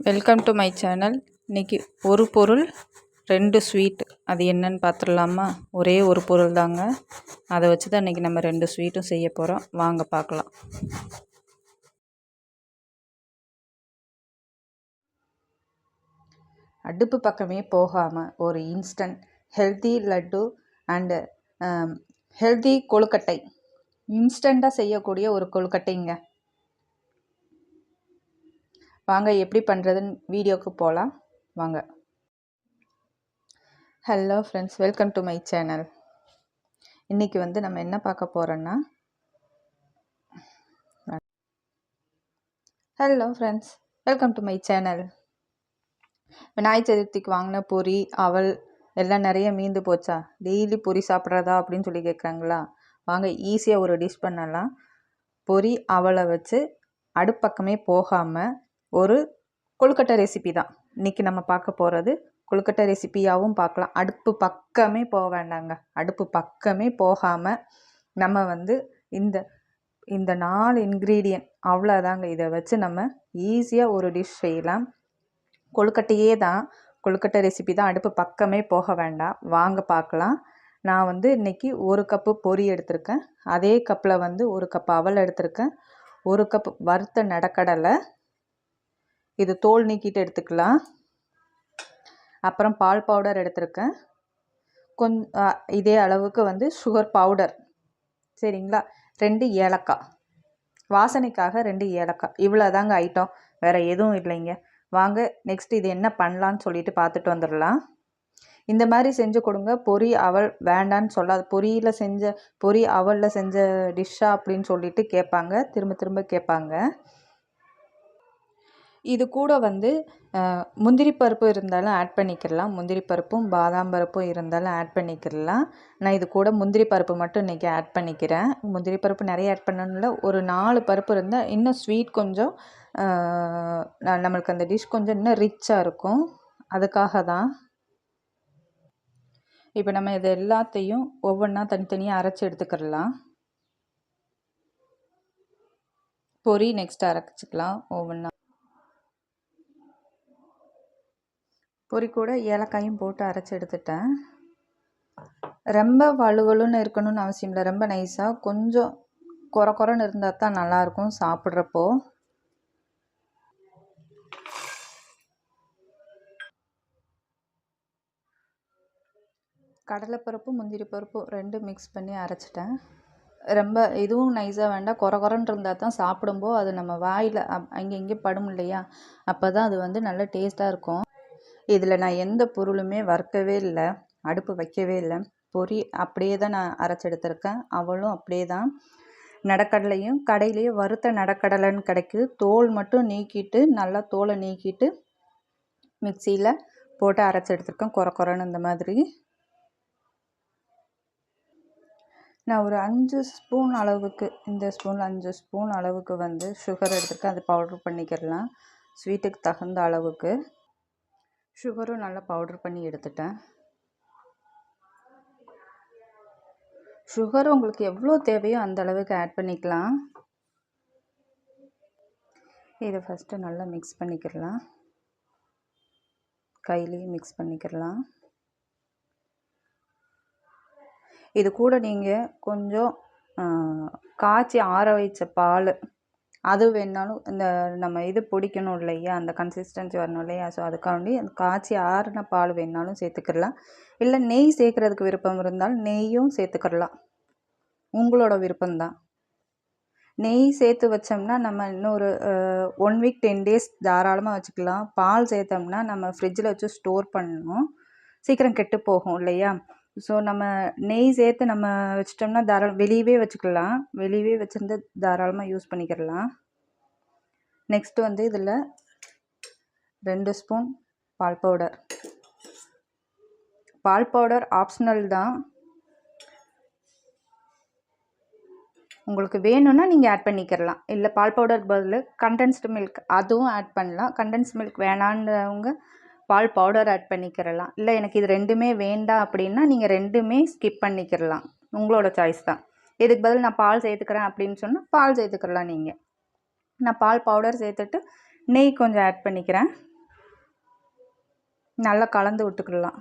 Welcome to my channel. இன்றைக்கி ஒரு பொருள் 2 ஸ்வீட், அது என்னன்னு பார்த்துடலாமா? ஒரே ஒரு பொருள் தாங்க, அதை வச்சு தான் இன்றைக்கி நம்ம 2 ஸ்வீட்டும் செய்ய போகிறோம். வாங்க பார்க்கலாம். அடுப்பு பக்கமே போகாமல் ஒரு instant healthy laddu and healthy கொழுக்கட்டை, இன்ஸ்டண்ட்டாக செய்யக்கூடிய ஒரு கொழுக்கட்டைங்க. வாங்க எப்படி பண்ணுறதுன்னு வீடியோவுக்கு போகலாம் வாங்க. Hello friends, welcome to my channel. இன்றைக்கி நம்ம என்ன பார்க்க போகிறோன்னா, hello friends, welcome to my channel. Vinayagar சதுர்த்திக்கு வாங்கின பொரி அவல் எல்லாம் நிறைய மீந்து போச்சா? டெய்லி பொரி சாப்பிட்றதா அப்படின்னு சொல்லி கேட்குறாங்களா? வாங்க ஈஸியாக ஒரு டிஷ் பண்ணலாம். பொரி அவலை வச்சு அடுப்பக்கமே போகாமல் ஒரு கொழுக்கட்டை ரெசிபி தான் இன்றைக்கி நம்ம பார்க்க போகிறது. கொழுக்கட்டை ரெசிபியாகவும் பார்க்கலாம். அடுப்பு பக்கமே போக வேண்டாங்க. அடுப்பு பக்கமே போகாமல் நம்ம இந்த இந்த 4 இன்க்ரீடியன்ட் அவ்வளோதாங்க. இதை வச்சு நம்ம ஈஸியாக ஒரு டிஷ் செய்யலாம். கொழுக்கட்டையே தான், கொழுக்கட்டை ரெசிபி தான். அடுப்பு பக்கமே போக வேண்டாம். வாங்க பார்க்கலாம். நான் இன்றைக்கி 1 கப்பு பொரி எடுத்திருக்கேன். அதே கப்பில் 1 கப் அவல் எடுத்திருக்கேன். 1 கப் வறுத்த நடக்கடலை, இது தோல் நீக்கிட்டு எடுத்துக்கலாம். அப்புறம் பால் பவுடர் எடுத்திருக்கேன். இதே அளவுக்கு சுகர் பவுடர், சரிங்களா? 2 ஏலக்காய், வாசனைக்காக 2 ஏலக்காய். இவ்வளோ தாங்க ஐட்டம், வேறு எதுவும் இல்லைங்க. வாங்க நெக்ஸ்ட் இது என்ன பண்ணலான்னு சொல்லிட்டு பார்த்துட்டு வந்துடலாம். இந்த மாதிரி செஞ்சு கொடுங்க. பொரி அவல் வேண்டான்னு சொல்லாது. பொரி அவலில் செஞ்ச டிஷ்ஷா அப்படின்னு சொல்லிட்டு கேட்பாங்க, திரும்ப திரும்ப கேட்பாங்க. இது கூட முந்திரி பருப்பு இருந்தாலும் ஆட் பண்ணிக்கிடலாம். முந்திரி பருப்பும் பாதாம் பருப்பும் இருந்தாலும் ஆட் பண்ணிக்கிடலாம். நான் இது கூட முந்திரி பருப்பு மட்டும் இன்றைக்கி ஆட் பண்ணிக்கிறேன். முந்திரி பருப்பு நிறைய ஆட் பண்ணணும்ல, ஒரு 4 பருப்பு இருந்தால் இன்னும் ஸ்வீட் கொஞ்சம் நம்மளுக்கு அந்த டிஷ் கொஞ்சம் இன்னும் ரிச்சாக இருக்கும். அதுக்காக தான். இப்போ நம்ம இது எல்லாத்தையும் ஒவ்வொன்றா தனித்தனியாக அரைச்சி எடுத்துக்கிடலாம். பொரி நெக்ஸ்ட் அரைச்சிக்கலாம் ஒவ்வொன்றா. பொரி கூட ஏலக்காயும் போட்டு அரைச்சி எடுத்துட்டேன். ரொம்ப வலுவலுன்னு இருக்கணும்னு அவசியம் இல்லை. ரொம்ப நைஸாக கொஞ்சம் குறன்னு இருந்தால் தான் நல்லாயிருக்கும் சாப்பிட்றப்போ. கடலைப்பருப்பு முந்திரி பருப்பு 2 மிக்ஸ் பண்ணி அரைச்சிட்டேன். ரொம்ப இதுவும் நைஸாக வேண்டாம், குறன்னு இருந்தால் தான் சாப்பிடும்போது அது நம்ம வாயில் அங்கே இங்கே படும் இல்லையா? அப்போ தான் அது நல்ல டேஸ்ட்டாக இருக்கும். இதில் நான் எந்த பொருளுமே வறுக்கவே இல்லை, அடுப்பு வைக்கவே இல்லை. பொரி அப்படியே தான் நான் அரைச்சி எடுத்திருக்கேன். அவளும் அப்படியே தான். நடக்கடலையும் கடையிலேயே வறுத்த நடக்கடலைன்னு கிடைக்குது. தோல் மட்டும் நீக்கிட்டு, நல்லா தோலை நீக்கிட்டு மிக்சியில் போட்டு அரைச்சி எடுத்திருக்கேன் குறன்னு இந்த மாதிரி. நான் ஒரு 5 ஸ்பூன் அளவுக்கு, இந்த ஸ்பூனில் 5 ஸ்பூன் அளவுக்கு சுகர் எடுத்துருக்கேன். அது பவுட்ரு பண்ணிக்கிடலாம். ஸ்வீட்டுக்கு தகுந்த அளவுக்கு சுகரும் நல்லா பவுட்ரு பண்ணி எடுத்துட்டேன். சுகர் உங்களுக்கு எவ்வளோ தேவையோ அந்த அளவுக்கு ஆட் பண்ணிக்கலாம். இதை ஃபஸ்ட்டு நல்லா மிக்ஸ் பண்ணிக்கிடலாம். கையிலேயே மிக்ஸ் பண்ணிக்கிடலாம். இது கூட நீங்கள் கொஞ்சம் காய்ச்சி ஆற வைச்ச பால், அது வேணாலும் இந்த நம்ம இது பிடிக்கணும் இல்லையா, அந்த கன்சிஸ்டன்சி வரணும் இல்லையா, ஸோ அதுக்காண்டி அந்த காய்ச்சி ஆறின பால் வேணாலும் சேர்த்துக்கிடலாம். இல்லை நெய் சேர்க்குறதுக்கு விருப்பம் இருந்தாலும் நெய்யும் சேர்த்துக்கிடலாம், உங்களோட விருப்பம்தான். நெய் சேர்த்து வச்சோம்னா நம்ம இன்னும் ஒரு 1 வீக் 10 டேஸ் தாராளமாக வச்சுக்கலாம். பால் சேர்த்தோம்னா நம்ம ஃப்ரிட்ஜில் வச்சு ஸ்டோர் பண்ணணும், சீக்கிரம் கெட்டு போகும் இல்லையா? ஸோ நம்ம நெய் சேர்த்து நம்ம வச்சிட்டோம்னா வெளியவே வச்சுக்கலாம். வெளியவே வச்சுருந்து தாராளமாக யூஸ் பண்ணிக்கிடலாம். நெக்ஸ்ட்டு இதில் 2 ஸ்பூன் பால் பவுடர். பால் பவுடர் ஆப்ஷனல் தான், உங்களுக்கு வேணும்னா நீங்கள் ஆட் பண்ணிக்கிடலாம். இல்லை பால் பவுடருக்கு பதில் கண்டென்ஸ்டு மில்க் அதுவும் ஆட் பண்ணலாம். கண்டென்ஸ்டு மில்க் வேணான்றவங்க பால் பவுடர் ஆட் பண்ணிக்கிடலாம். இல்லை எனக்கு இது 2மே வேண்டாம் அப்படின்னா நீங்கள் 2மே ஸ்கிப் பண்ணிக்கிடலாம், உங்களோட சாய்ஸ் தான். இதுக்கு பதில் நான் பால் சேர்த்துக்கிறேன் அப்படின்னு சொன்னால் பால் சேர்த்துக்கிடலாம் நீங்கள். நான் பால் பவுடர் சேர்த்துட்டு நெய் கொஞ்சம் ஆட் பண்ணிக்கிறேன். நல்லா கலந்து விட்டுக்கலாம்.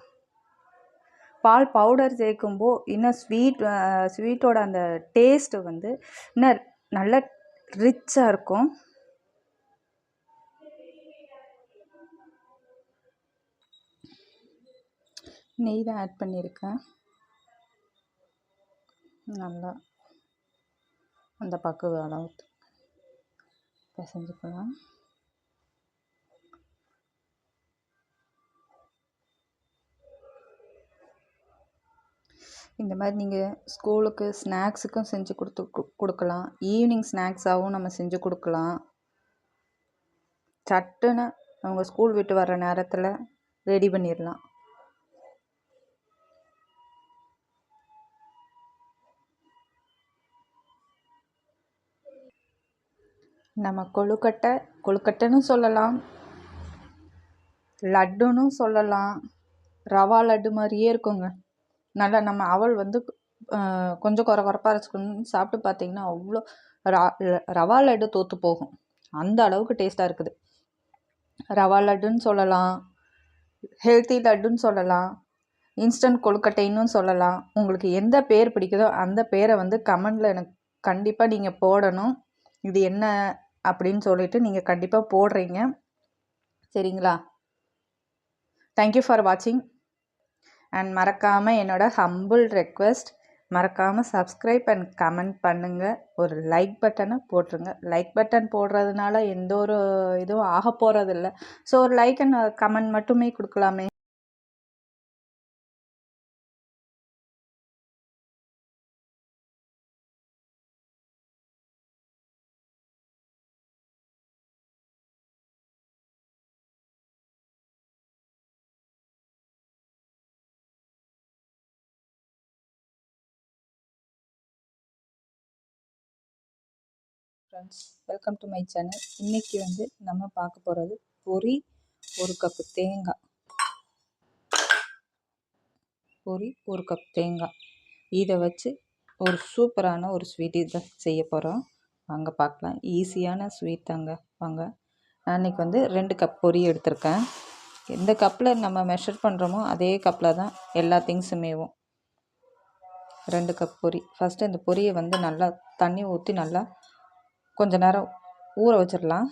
பால் பவுடர் சேர்க்கும்போது இன்னும் ஸ்வீட்டோட அந்த டேஸ்ட்டு வந்து இன்னும் நல்லா ரிச்சாக இருக்கும். நெய் தான் ஆட் பண்ணியிருக்கேன். நல்லா அந்த பக்குவ அளவு பிசைஞ்சுக்கலாம். இந்த மாதிரி நீங்கள் ஸ்கூலுக்கு ஸ்நாக்ஸுக்கும் செஞ்சு கொடுக்கலாம். ஈவினிங் ஸ்நாக்ஸாகவும் நம்ம செஞ்சு கொடுக்கலாம். சட்டுன்னு அவங்க ஸ்கூல் விட்டு வர நேரத்தில் ரெடி பண்ணிடலாம். நம்ம கொழுக்கட்டைன்னு சொல்லலாம், லட்டுன்னு சொல்லலாம். ரவா லட்டு மாதிரியே இருக்குங்க. நல்லா நம்ம அவல் வந்து கொஞ்சம் கொரப்பாக அரைச்சிக்கணும். சாப்பிட்டு பார்த்தீங்கன்னா அவ்வளோ ரவா லட்டு தோற்று போகும், அந்த அளவுக்கு டேஸ்ட்டாக இருக்குது. ரவா லட்டுன்னு சொல்லலாம், ஹெல்த்தி லட்டுன்னு சொல்லலாம், இன்ஸ்டன்ட் கொழுக்கட்டைன்னு சொல்லலாம். உங்களுக்கு எந்த பேர் பிடிக்குதோ அந்த பேரை வந்து கமெண்டில் எனக்கு கண்டிப்பாக நீங்கள் போடணும். இது என்ன அப்படின்னு சொல்லிட்டு நீங்கள் கண்டிப்பாக போடுறீங்க, சரிங்களா? தேங்க்யூ ஃபார் வாட்சிங். அண்ட் மறக்காமல் என்னோடய ஹம்பிள் ரெக்வெஸ்ட், மறக்காமல் சப்ஸ்கிரைப் அண்ட் கமெண்ட் பண்ணுங்கள். ஒரு லைக் பட்டனை போட்டுருங்க. லைக் பட்டன் போடுறதுனால எந்த ஒரு இதுவும் ஆக போகிறதில்ல. ஸோ ஒரு லைக் அண்ட் கமெண்ட் மட்டுமே கொடுக்கலாமே. Friends, welcome to my channel. இன்றைக்கி வந்து நம்ம பார்க்க போகிறது பொரி, 1 கப்பு தேங்காய். பொரி 1 கப் தேங்காய், இதை வச்சு ஒரு சூப்பரான ஒரு ஸ்வீட் இதை செய்ய போகிறோம். வாங்க பார்க்கலாம். ஈஸியான ஸ்வீட் தாங்க. வாங்க. நான் இன்றைக்கி வந்து 2 கப் பொரி எடுத்திருக்கேன். எந்த கப்பில் நம்ம மெஷர் பண்ணுறோமோ அதே கப்பில் தான் எல்லா திங்ஸுமேவும். 2 கப் பொரி. ஃபஸ்ட்டு இந்த பொரியை வந்து நல்லா தண்ணி ஊற்றி நல்லா கொஞ்ச நேரம் ஊற வச்சிடலாம்.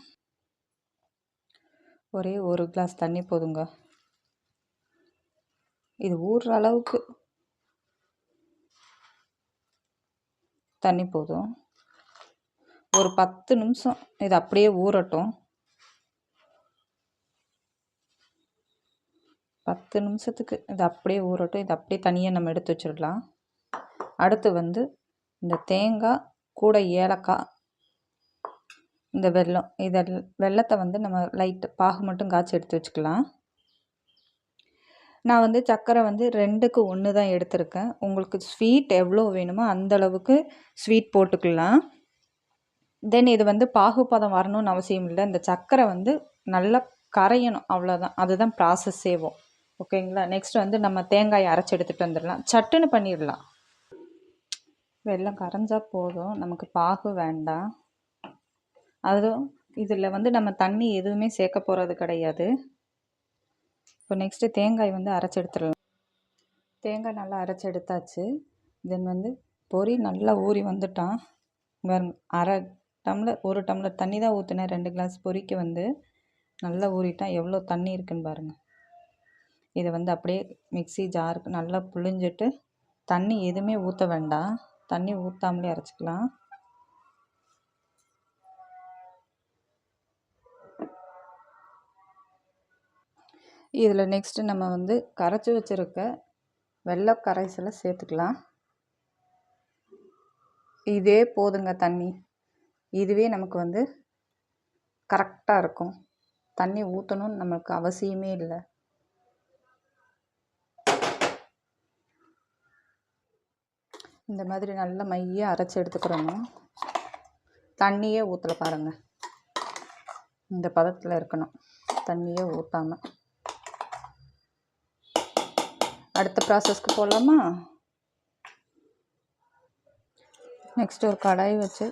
ஒரே 1 கிளாஸ் தண்ணி போதுங்க. இது ஊறுற அளவுக்கு தண்ணி போதும். ஒரு 10 நிமிஷம் இது அப்படியே ஊறட்டும். 10 நிமிஷத்துக்கு இது அப்படியே ஊறட்டும். இது அப்படியே தனியாக நம்ம எடுத்து வச்சிடலாம். அடுத்து வந்து இந்த தேங்காய் கூட ஏலக்காய், இந்த வெல்லம், வெல்லத்தை வந்து நம்ம லைட்டு பாகு மட்டும் காய்ச்சி எடுத்து வச்சுக்கலாம். நான் வந்து சர்க்கரை வந்து 2க்கு 1 தான் எடுத்திருக்கேன். உங்களுக்கு ஸ்வீட் எவ்வளோ வேணுமோ அந்தளவுக்கு ஸ்வீட் போட்டுக்கலாம். தென் இது வந்து பாகுபதம் வரணும்னு அவசியம் இல்லை. இந்த சர்க்கரை வந்து நல்லா கரையணும், அவ்வளோதான். அதுதான் ப்ராசஸ்ஸேவும். ஓகேங்களா? நெக்ஸ்ட் வந்து நம்ம தேங்காயை அரைச்சி எடுத்துகிட்டு வந்துடலாம். சட்டுன்னு பண்ணிடலாம். வெல்லம் கரைஞ்சா போதும், நமக்கு பாகு வேண்டாம். அதுவும் இதில் வந்து நம்ம தண்ணி எதுவுமே சேர்க்க போகிறது கிடையாது. இப்போ நெக்ஸ்ட்டு தேங்காய் வந்து அரைச்சி எடுத்துடலாம். தேங்காய் நல்லா அரைச்சி எடுத்தாச்சு. தென் வந்து பொரி நல்லா ஊறி வந்துட்டான். அரை டம்ளர் 1 டம்ளர் தண்ணி தான் ஊற்றினேன். 2 கிளாஸ் பொரிக்கு வந்து நல்லா ஊறிட்டான். எவ்வளோ தண்ணி இருக்குன்னு பாருங்கள். இதை வந்து அப்படியே மிக்ஸி ஜாருக்கு நல்லா புழிஞ்சிட்டு, தண்ணி எதுவுமே ஊற்ற வேண்டாம், தண்ணி ஊற்றாமலே அரைச்சிக்கலாம். இதில் நெக்ஸ்ட்டு நம்ம வந்து கரைச்சி வச்சுருக்க வெல்ல கரைசலை சேர்த்துக்கலாம். இதே போதுங்க தண்ணி. இதுவே நமக்கு வந்து கரெக்டாக இருக்கும். தண்ணி ஊற்றணும்னு நமக்கு அவசியமே இல்லை. இந்த மாதிரி நல்ல மையாக அரைச்சி எடுத்துக்கிறோம். தண்ணியே ஊற்றல பாருங்கள். இந்த பதத்தில் இருக்கணும், தண்ணியே ஊற்றாமல். அடுத்த ப்ராசஸ்க்கு போகலாமா? நெக்ஸ்ட் ஒரு கடாய் வச்சு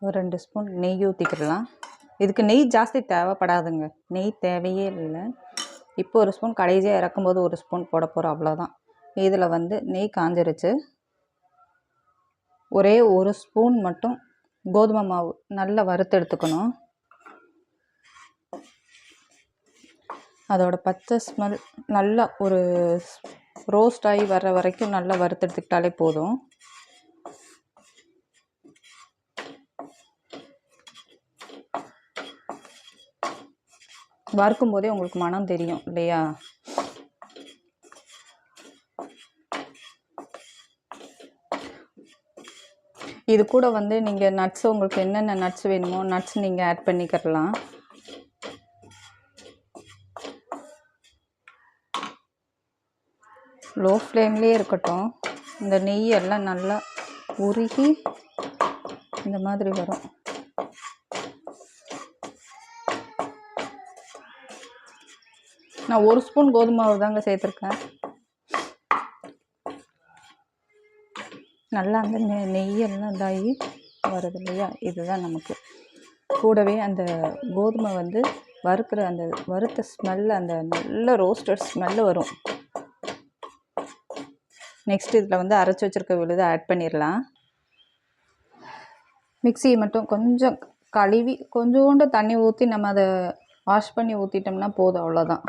ஒரு 2 ஸ்பூன் நெய் ஊற்றிக்கிடலாம். இதுக்கு நெய் ஜாஸ்தி தேவைப்படாதுங்க, நெய் தேவையே இல்லை. இப்போ ஒரு ஸ்பூன், கடைசியாக இறக்கும்போது ஒரு ஸ்பூன் போட போகிறோம், அவ்வளோதான். இதில் வந்து நெய் காஞ்சிருச்சு. ஒரே ஒரு ஸ்பூன் மட்டும் கோதுமை மாவு நல்லா வறுத்து எடுத்துக்கணும். அதோட பச்சை ஸ்மெல் நல்லா ஒரு ரோஸ்ட் ஆகி வர்ற வரைக்கும் நல்லா வறுத்து எடுத்துக்கிட்டாலே போதும். வறுக்கும் போதே உங்களுக்கு மனம் தெரியும் இல்லையா? இது கூட வந்து நீங்கள் நட்ஸ், உங்களுக்கு என்னென்ன நட்ஸ் வேணுமோ நட்ஸ் நீங்கள் ஆட் பண்ணிக்கிறலாம். லோ ஃப்ளேம்லேயே இருக்கட்டும். இந்த நெய் எல்லாம் நல்லா உருகி இந்த மாதிரி வரும். நான் ஒரு ஸ்பூன் கோதுமை மாவு தாங்க சேர்த்துருக்கேன். நல்லா அந்த நெய்யெல்லாம் இதாகி வருது இல்லையா? இதுதான் நமக்கு. கூடவே அந்த கோதுமை வந்து வறுக்கிற அந்த வறுத்த ஸ்மெல்லு, அந்த நல்ல ரோஸ்டட் ஸ்மெல்லு வரும். நெக்ஸ்ட் இதில் வந்து அரைச்சி வச்சுருக்க விழுது ஆட் பண்ணிடலாம். மிக்சியை மட்டும் கொஞ்சம் கழுவி கொஞ்சோண்டு தண்ணி ஊற்றி நம்ம அதை வாஷ் பண்ணி ஊற்றிட்டோம்னா போதும், அவ்வளோதான்.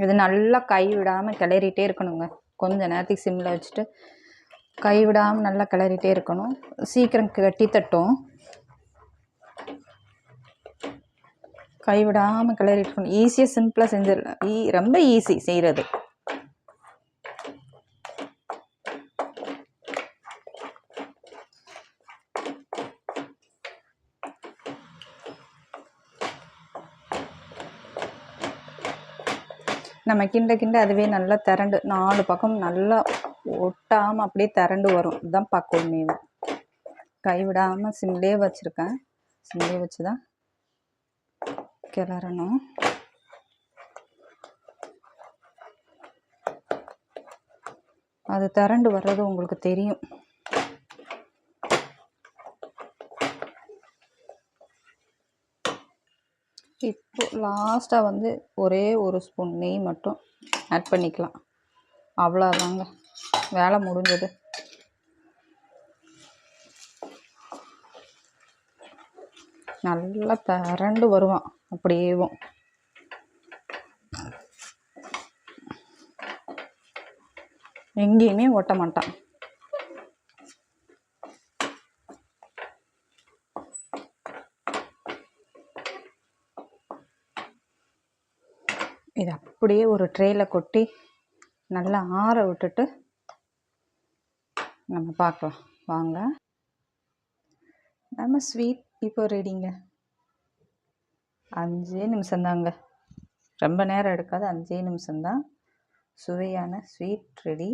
இது நல்லா கை விடாமல் கிளறிட்டே இருக்கணுங்க. கொஞ்சம் நேரத்துக்கு சிம்மில் வச்சுட்டு கை விடாமல் நல்லா கிளறிட்டே இருக்கணும். சீக்கிரம் கட்டி தட்டும். கை விடாமல் கிளறிட்டு இருக்கணும். ஈஸியாக சிம்பிளாக செஞ்சிடலாம். ரொம்ப ஈஸி செய்கிறது. நம்ம கிண்ட கிண்ட அதுவே நல்லா திரண்டு 4 பக்கம் நல்லா ஒட்டாமல் அப்படியே திரண்டு வரும். இதுதான் பக்குவம். மீன் கைவிடாமல் சிம்லேயே வச்சுருக்கேன். சிம்லேயே வச்சு தான் கிளறணும். அது திரண்டு வர்றது உங்களுக்கு தெரியும். இப்போ லாஸ்ட்டாக வந்து ஒரே ஒரு ஸ்பூன் நெய் மட்டும் ஆட் பண்ணிக்கலாம். அவ்வளோதாங்க, வேலை முடிஞ்சது. நல்லா திரண்டு வருவான் அப்படியேவும். எங்கேயுமே ஒட்ட மாட்டான். இது அப்படியே ஒரு ட்ரேயில் கொட்டி நல்லா ஆற விட்டுட்டு நம்ம பார்க்கலாம் வாங்க. நம்ம ஸ்வீட் இப்போ ரெடிங்க. 5 நிமிஷம்தாங்க, ரொம்ப நேரம் எடுக்காது. 5 நிமிஷம்தான். சுவையான ஸ்வீட் ரெடி.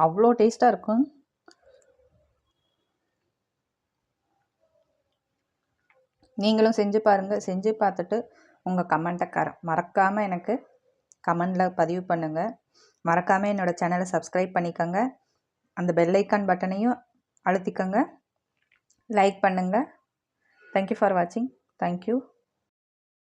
அவ்வளோ டேஸ்ட்டாக இருக்கும். நீங்களும் செஞ்சு பாருங்கள். செஞ்சு பார்த்துட்டு உங்கள் கமெண்ட்டை மறக்காமல் எனக்கு கமெண்டில் பதிவு பண்ணுங்கள். மறக்காமல் என்னோடய சேனலை சப்ஸ்கிரைப் பண்ணிக்கோங்க. அந்த பெல் ஐக்கான் பட்டனையும் அழுத்திக்கோங்க. லைக் பண்ணுங்கள். தேங்க்யூ ஃபார் வாட்சிங். தேங்க்யூ.